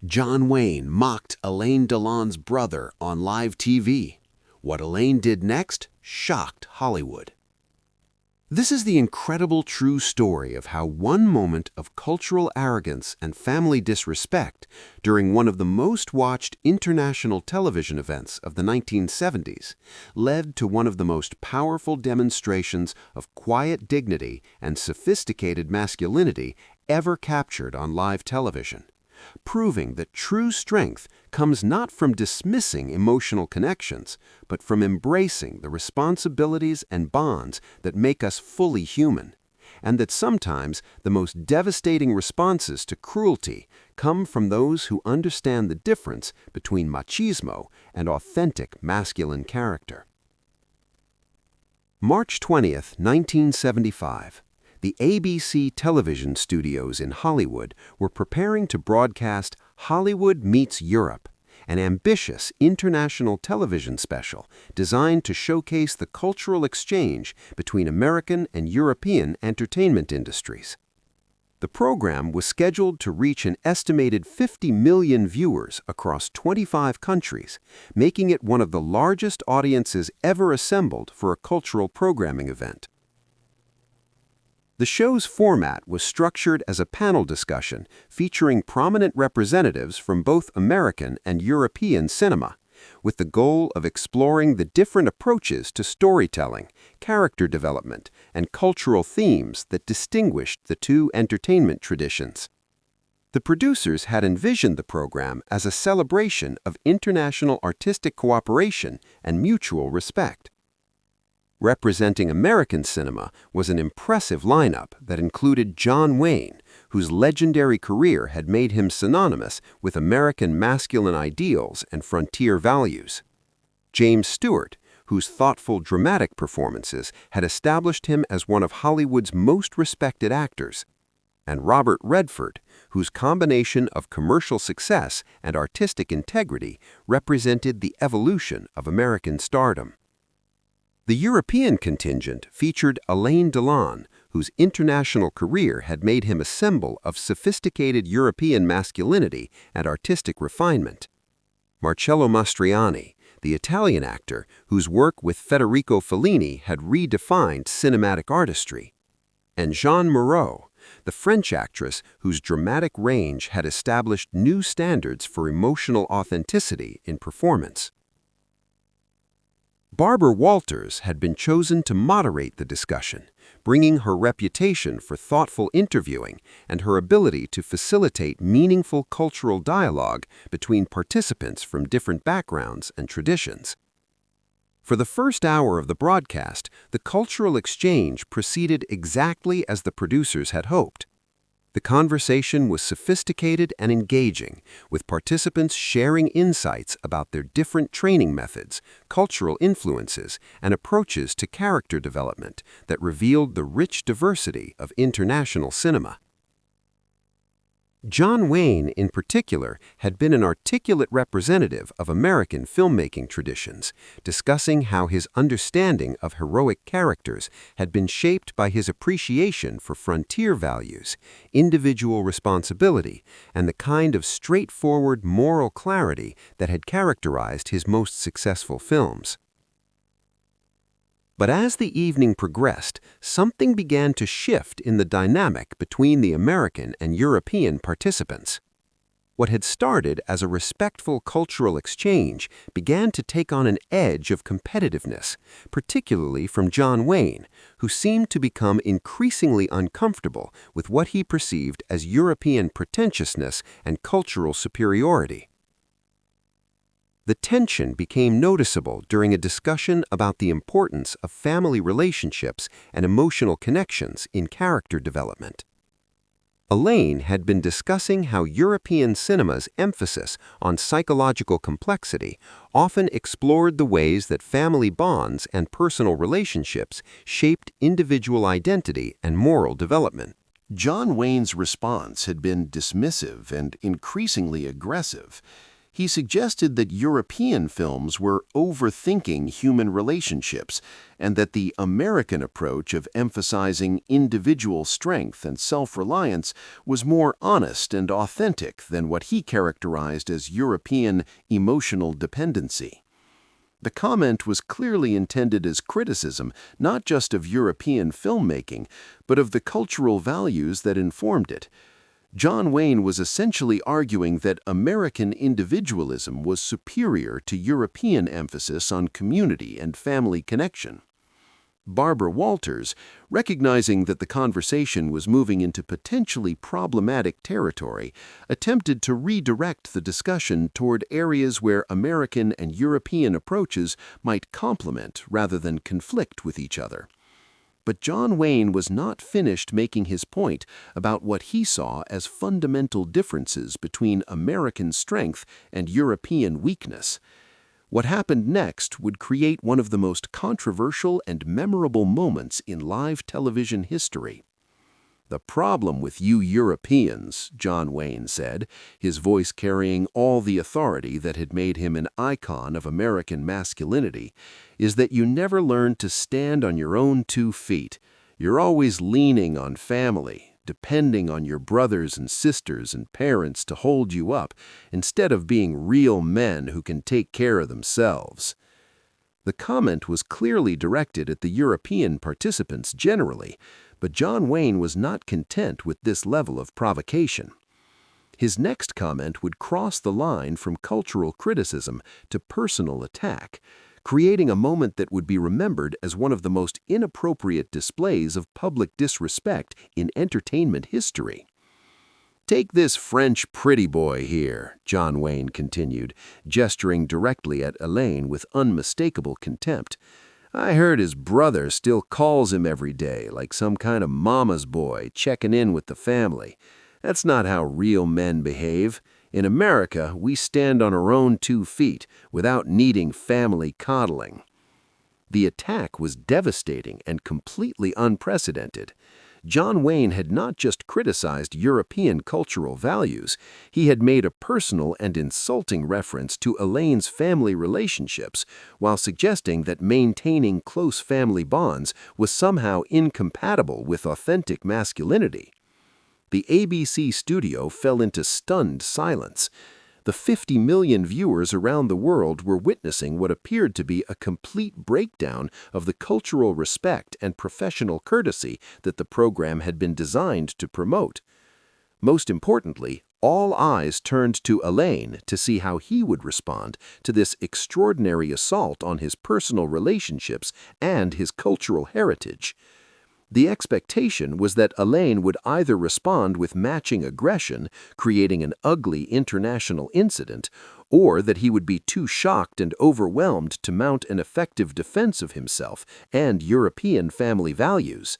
John Wayne mocked Alain Delon's brother on live TV. What Alain did next shocked Hollywood. This is the incredible true story of how one moment of cultural arrogance and family disrespect during one of the most watched international television events of the 1970s led to one of the most powerful demonstrations of quiet dignity and sophisticated masculinity ever captured on live television, proving that true strength comes not from dismissing emotional connections, but from embracing the responsibilities and bonds that make us fully human, and that sometimes the most devastating responses to cruelty come from those who understand the difference between machismo and authentic masculine character. March 20th, 1975. The ABC television studios in Hollywood were preparing to broadcast Hollywood Meets Europe, an ambitious international television special designed to showcase the cultural exchange between American and European entertainment industries. The program was scheduled to reach an estimated 50 million viewers across 25 countries, making it one of the largest audiences ever assembled for a cultural programming event. The show's format was structured as a panel discussion featuring prominent representatives from both American and European cinema, with the goal of exploring the different approaches to storytelling, character development, and cultural themes that distinguished the two entertainment traditions. The producers had envisioned the program as a celebration of international artistic cooperation and mutual respect. Representing American cinema was an impressive lineup that included John Wayne, whose legendary career had made him synonymous with American masculine ideals and frontier values; James Stewart, whose thoughtful dramatic performances had established him as one of Hollywood's most respected actors; and Robert Redford, whose combination of commercial success and artistic integrity represented the evolution of American stardom. The European contingent featured Alain Delon, whose international career had made him a symbol of sophisticated European masculinity and artistic refinement; Marcello Mastroianni, the Italian actor whose work with Federico Fellini had redefined cinematic artistry; and Jeanne Moreau, the French actress whose dramatic range had established new standards for emotional authenticity in performance. Barbara Walters had been chosen to moderate the discussion, bringing her reputation for thoughtful interviewing and her ability to facilitate meaningful cultural dialogue between participants from different backgrounds and traditions. For the first hour of the broadcast, the cultural exchange proceeded exactly as the producers had hoped. The conversation was sophisticated and engaging, with participants sharing insights about their different training methods, cultural influences, and approaches to character development that revealed the rich diversity of international cinema. John Wayne, in particular, had been an articulate representative of American filmmaking traditions, discussing how his understanding of heroic characters had been shaped by his appreciation for frontier values, individual responsibility, and the kind of straightforward moral clarity that had characterized his most successful films. But as the evening progressed, something began to shift in the dynamic between the American and European participants. What had started as a respectful cultural exchange began to take on an edge of competitiveness, particularly from John Wayne, who seemed to become increasingly uncomfortable with what he perceived as European pretentiousness and cultural superiority. The tension became noticeable during a discussion about the importance of family relationships and emotional connections in character development. Alain had been discussing how European cinema's emphasis on psychological complexity often explored the ways that family bonds and personal relationships shaped individual identity and moral development. John Wayne's response had been dismissive and increasingly aggressive. He suggested that European films were overthinking human relationships and that the American approach of emphasizing individual strength and self-reliance was more honest and authentic than what he characterized as European emotional dependency. The comment was clearly intended as criticism not just of European filmmaking, but of the cultural values that informed it. John Wayne was essentially arguing that American individualism was superior to European emphasis on community and family connection. Barbara Walters, recognizing that the conversation was moving into potentially problematic territory, attempted to redirect the discussion toward areas where American and European approaches might complement rather than conflict with each other. But John Wayne was not finished making his point about what he saw as fundamental differences between American strength and European weakness. What happened next would create one of the most controversial and memorable moments in live television history. "The problem with you Europeans," John Wayne said, his voice carrying all the authority that had made him an icon of American masculinity, "is that you never learn to stand on your own 2 feet. You're always leaning on family, depending on your brothers and sisters and parents to hold you up, instead of being real men who can take care of themselves." The comment was clearly directed at the European participants generally, but John Wayne was not content with this level of provocation. His next comment would cross the line from cultural criticism to personal attack, creating a moment that would be remembered as one of the most inappropriate displays of public disrespect in entertainment history. "Take this French pretty boy here," John Wayne continued, gesturing directly at Alain with unmistakable contempt. "I heard his brother still calls him every day like some kind of mama's boy checking in with the family. That's not how real men behave. In America, we stand on our own 2 feet without needing family coddling." The attack was devastating and completely unprecedented. John Wayne had not just criticized European cultural values, he had made a personal and insulting reference to Alain's family relationships, while suggesting that maintaining close family bonds was somehow incompatible with authentic masculinity. The ABC studio fell into stunned silence. The 50 million viewers around the world were witnessing what appeared to be a complete breakdown of the cultural respect and professional courtesy that the program had been designed to promote. Most importantly, all eyes turned to Alain to see how he would respond to this extraordinary assault on his personal relationships and his cultural heritage. The expectation was that Alain would either respond with matching aggression, creating an ugly international incident, or that he would be too shocked and overwhelmed to mount an effective defense of himself and European family values.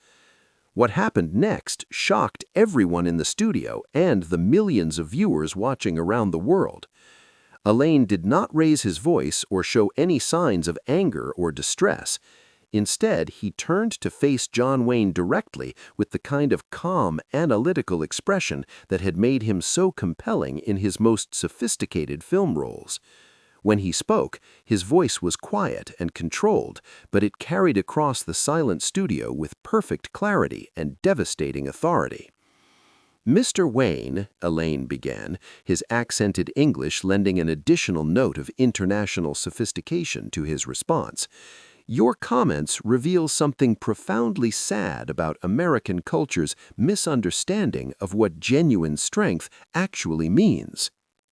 What happened next shocked everyone in the studio and the millions of viewers watching around the world. Alain did not raise his voice or show any signs of anger or distress. Instead, he turned to face John Wayne directly with the kind of calm, analytical expression that had made him so compelling in his most sophisticated film roles. When he spoke, his voice was quiet and controlled, but it carried across the silent studio with perfect clarity and devastating authority. "Mr. Wayne," Alain began, his accented English lending an additional note of international sophistication to his response, "your comments reveal something profoundly sad about American culture's misunderstanding of what genuine strength actually means."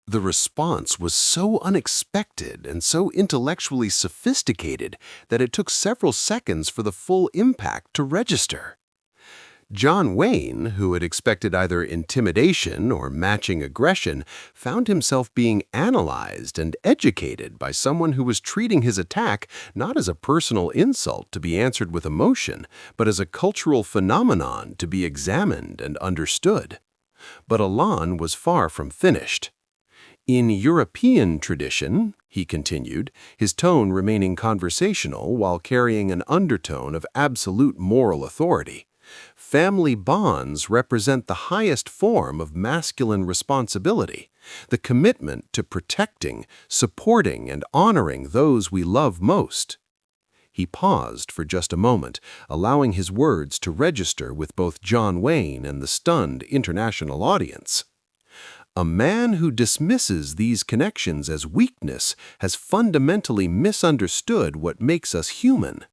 The response was so unexpected and so intellectually sophisticated that it took several seconds for the full impact to register. John Wayne, who had expected either intimidation or matching aggression, found himself being analyzed and educated by someone who was treating his attack not as a personal insult to be answered with emotion, but as a cultural phenomenon to be examined and understood. But Alain was far from finished. "In European tradition," he continued, his tone remaining conversational while carrying an undertone of absolute moral authority, Family bonds represent the highest form of masculine responsibility, the commitment to protecting, supporting, and honoring those we love most. He paused for just a moment, allowing his words to register with both John Wayne and the stunned international audience. A man who dismisses these connections as weakness has fundamentally misunderstood what makes us human.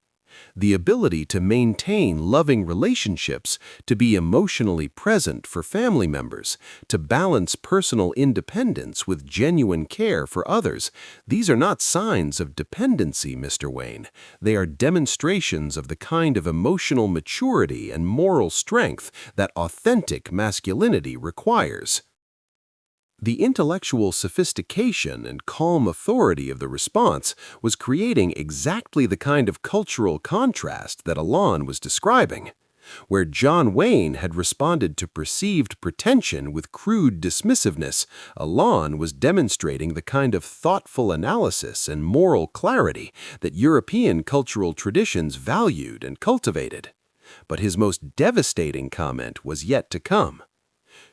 The ability to maintain loving relationships, to be emotionally present for family members, to balance personal independence with genuine care for others, these are not signs of dependency, Mr. Wayne. They are demonstrations of the kind of emotional maturity and moral strength that authentic masculinity requires. The intellectual sophistication and calm authority of the response was creating exactly the kind of cultural contrast that Alain was describing. Where John Wayne had responded to perceived pretension with crude dismissiveness, Alain was demonstrating the kind of thoughtful analysis and moral clarity that European cultural traditions valued and cultivated. But his most devastating comment was yet to come.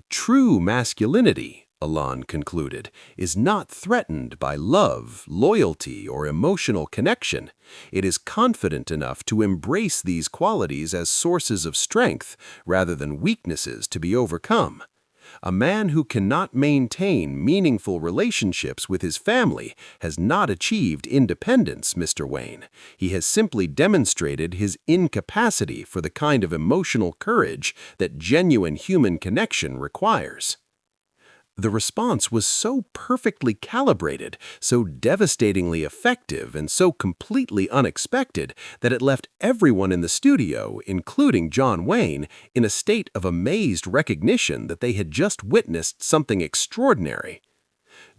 True masculinity, Alain concluded, is not threatened by love, loyalty, or emotional connection. It is confident enough to embrace these qualities as sources of strength rather than weaknesses to be overcome. A man who cannot maintain meaningful relationships with his family has not achieved independence, Mr. Wayne. He has simply demonstrated his incapacity for the kind of emotional courage that genuine human connection requires. The response was so perfectly calibrated, so devastatingly effective, and so completely unexpected that it left everyone in the studio, including John Wayne, in a state of amazed recognition that they had just witnessed something extraordinary.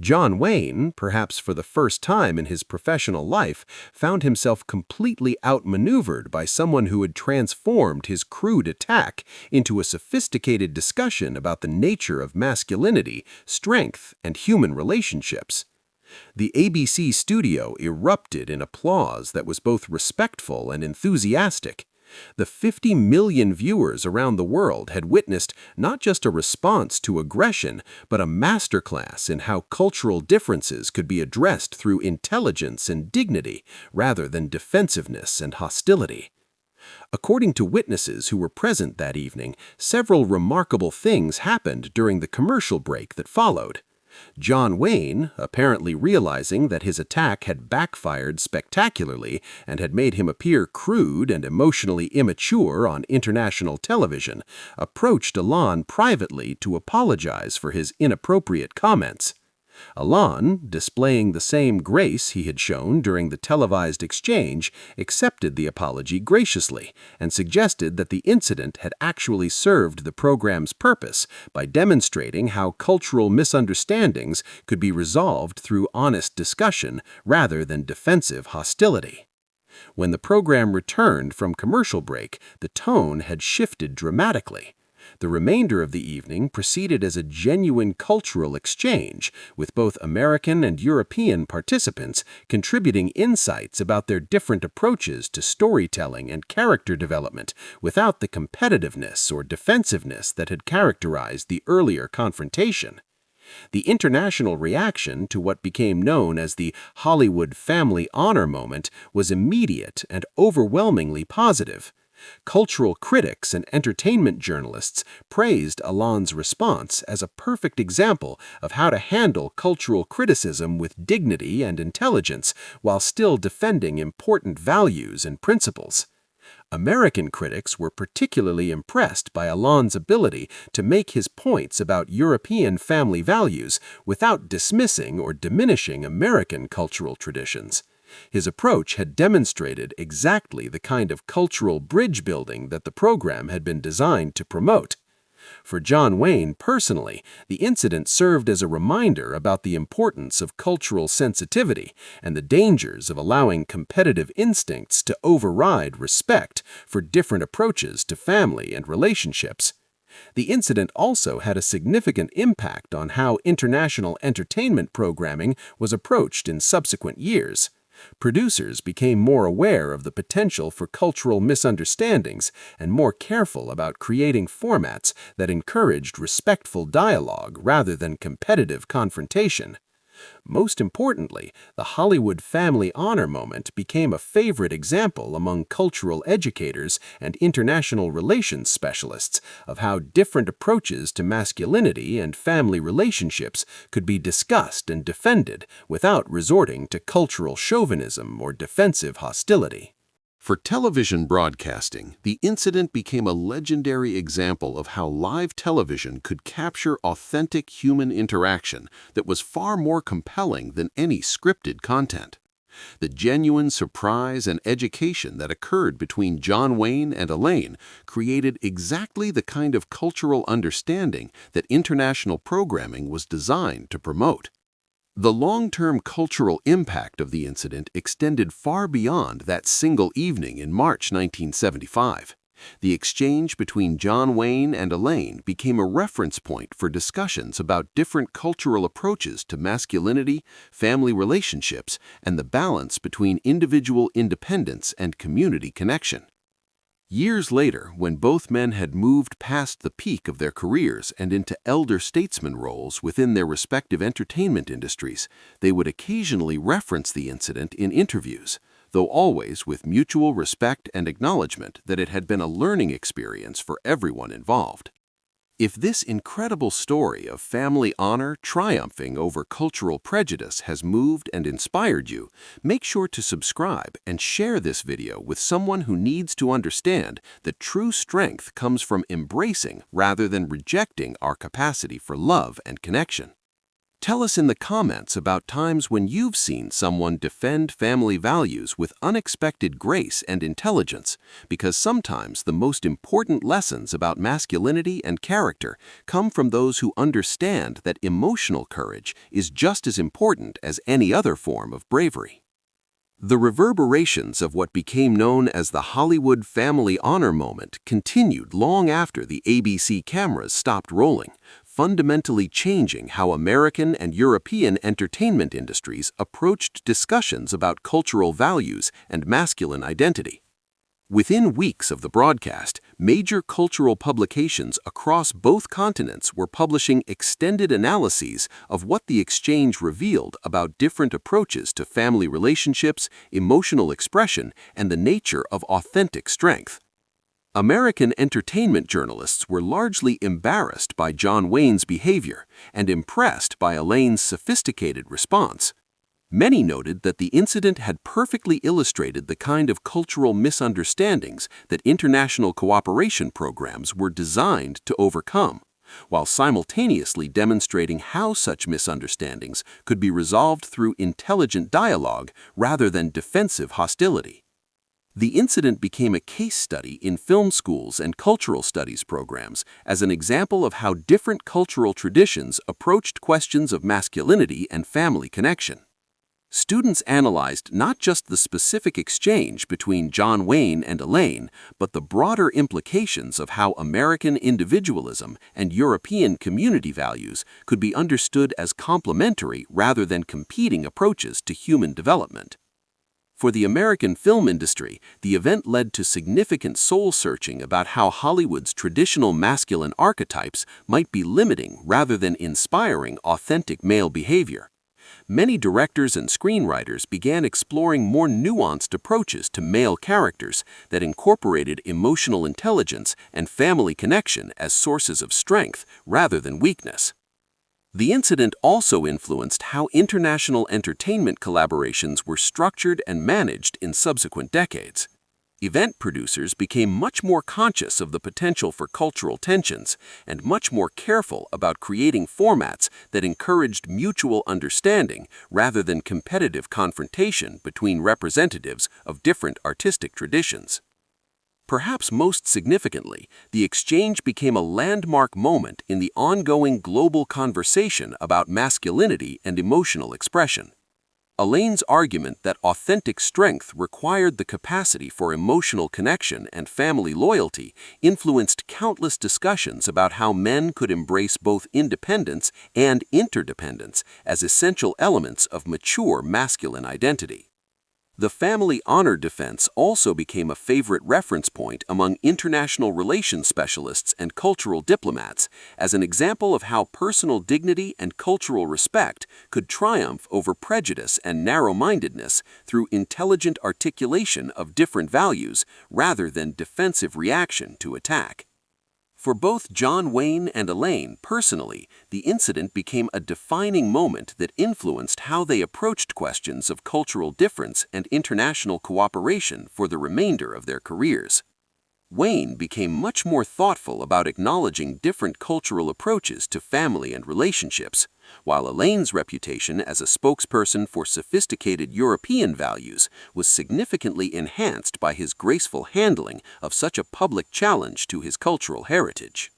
John Wayne, perhaps for the first time in his professional life, found himself completely outmaneuvered by someone who had transformed his crude attack into a sophisticated discussion about the nature of masculinity, strength, and human relationships. The ABC studio erupted in applause that was both respectful and enthusiastic. The 50 million viewers around the world had witnessed not just a response to aggression, but a masterclass in how cultural differences could be addressed through intelligence and dignity rather than defensiveness and hostility. According to witnesses who were present that evening, several remarkable things happened during the commercial break that followed. John Wayne, apparently realizing that his attack had backfired spectacularly and had made him appear crude and emotionally immature on international television, approached Alain privately to apologize for his inappropriate comments. Alain, displaying the same grace he had shown during the televised exchange, accepted the apology graciously and suggested that the incident had actually served the program's purpose by demonstrating how cultural misunderstandings could be resolved through honest discussion rather than defensive hostility. When the program returned from commercial break, the tone had shifted dramatically. The remainder of the evening proceeded as a genuine cultural exchange, with both American and European participants contributing insights about their different approaches to storytelling and character development without the competitiveness or defensiveness that had characterized the earlier confrontation. The international reaction to what became known as the Hollywood Family Honor moment was immediate and overwhelmingly positive. Cultural critics and entertainment journalists praised Alain's response as a perfect example of how to handle cultural criticism with dignity and intelligence while still defending important values and principles. American critics were particularly impressed by Alain's ability to make his points about European family values without dismissing or diminishing American cultural traditions. His approach had demonstrated exactly the kind of cultural bridge building that the program had been designed to promote. For John Wayne personally, the incident served as a reminder about the importance of cultural sensitivity and the dangers of allowing competitive instincts to override respect for different approaches to family and relationships. The incident also had a significant impact on how international entertainment programming was approached in subsequent years. Producers became more aware of the potential for cultural misunderstandings and more careful about creating formats that encouraged respectful dialogue rather than competitive confrontation. Most importantly, the Hollywood family honor moment became a favorite example among cultural educators and international relations specialists of how different approaches to masculinity and family relationships could be discussed and defended without resorting to cultural chauvinism or defensive hostility. For television broadcasting, the incident became a legendary example of how live television could capture authentic human interaction that was far more compelling than any scripted content. The genuine surprise and education that occurred between John Wayne and Elaine created exactly the kind of cultural understanding that international programming was designed to promote. The long-term cultural impact of the incident extended far beyond that single evening in March 1975. The exchange between John Wayne and Elaine became a reference point for discussions about different cultural approaches to masculinity, family relationships, and the balance between individual independence and community connection. Years later, when both men had moved past the peak of their careers and into elder statesman roles within their respective entertainment industries, they would occasionally reference the incident in interviews, though always with mutual respect and acknowledgement that it had been a learning experience for everyone involved. If this incredible story of family honor triumphing over cultural prejudice has moved and inspired you, make sure to subscribe and share this video with someone who needs to understand that true strength comes from embracing rather than rejecting our capacity for love and connection. Tell us in the comments about times when you've seen someone defend family values with unexpected grace and intelligence, because sometimes the most important lessons about masculinity and character come from those who understand that emotional courage is just as important as any other form of bravery. The reverberations of what became known as the Hollywood family honor moment continued long after the ABC cameras stopped rolling, fundamentally changing how American and European entertainment industries approached discussions about cultural values and masculine identity. Within weeks of the broadcast, major cultural publications across both continents were publishing extended analyses of what the exchange revealed about different approaches to family relationships, emotional expression, and the nature of authentic strength. American entertainment journalists were largely embarrassed by John Wayne's behavior and impressed by Elaine's sophisticated response. Many noted that the incident had perfectly illustrated the kind of cultural misunderstandings that international cooperation programs were designed to overcome, while simultaneously demonstrating how such misunderstandings could be resolved through intelligent dialogue rather than defensive hostility. The incident became a case study in film schools and cultural studies programs as an example of how different cultural traditions approached questions of masculinity and family connection. Students analyzed not just the specific exchange between John Wayne and Elaine, but the broader implications of how American individualism and European community values could be understood as complementary rather than competing approaches to human development. For the American film industry, the event led to significant soul-searching about how Hollywood's traditional masculine archetypes might be limiting rather than inspiring authentic male behavior. Many directors and screenwriters began exploring more nuanced approaches to male characters that incorporated emotional intelligence and family connection as sources of strength rather than weakness. The incident also influenced how international entertainment collaborations were structured and managed in subsequent decades. Event producers became much more conscious of the potential for cultural tensions and much more careful about creating formats that encouraged mutual understanding rather than competitive confrontation between representatives of different artistic traditions. Perhaps most significantly, the exchange became a landmark moment in the ongoing global conversation about masculinity and emotional expression. Elaine's argument that authentic strength required the capacity for emotional connection and family loyalty influenced countless discussions about how men could embrace both independence and interdependence as essential elements of mature masculine identity. The family honor defense also became a favorite reference point among international relations specialists and cultural diplomats as an example of how personal dignity and cultural respect could triumph over prejudice and narrow-mindedness through intelligent articulation of different values rather than defensive reaction to attack. For both John Wayne and Alain personally, the incident became a defining moment that influenced how they approached questions of cultural difference and international cooperation for the remainder of their careers. Wayne became much more thoughtful about acknowledging different cultural approaches to family and relationships, while Alain's reputation as a spokesperson for sophisticated European values was significantly enhanced by his graceful handling of such a public challenge to his cultural heritage.